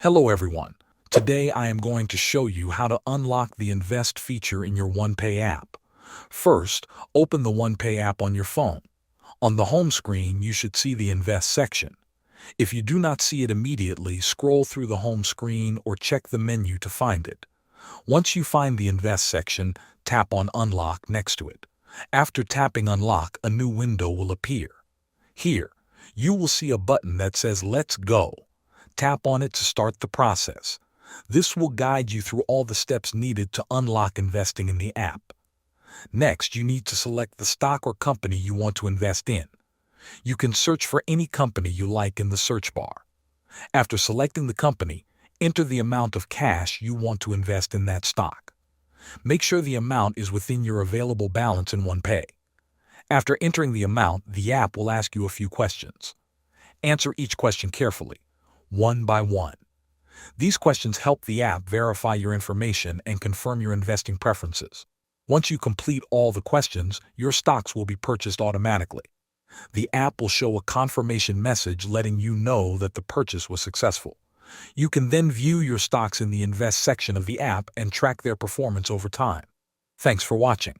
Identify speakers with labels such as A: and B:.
A: Hello everyone. Today I am going to show you how to unlock the Invest feature in your OnePay app. First, open the OnePay app on your phone. On the home screen, you should see the Invest section. If you do not see it immediately, scroll through the home screen or check the menu to find it. Once you find the Invest section, tap on Unlock next to it. After tapping Unlock, a new window will appear. Here, you will see a button that says Let's Go. Tap on it to start the process. This will guide you through all the steps needed to unlock investing in the app. Next, you need to select the stock or company you want to invest in. You can search for any company you like in the search bar. After selecting the company, enter the amount of cash you want to invest in that stock. Make sure the amount is within your available balance in OnePay. After entering the amount, the app will ask you a few questions. Answer each question carefully, one by one. These questions help the app verify your information and confirm your investing preferences. Once you complete all the questions, your stocks will be purchased automatically. The app will show a confirmation message letting you know that the purchase was successful. You can then view your stocks in the Invest section of the app and track their performance over time. Thanks for watching.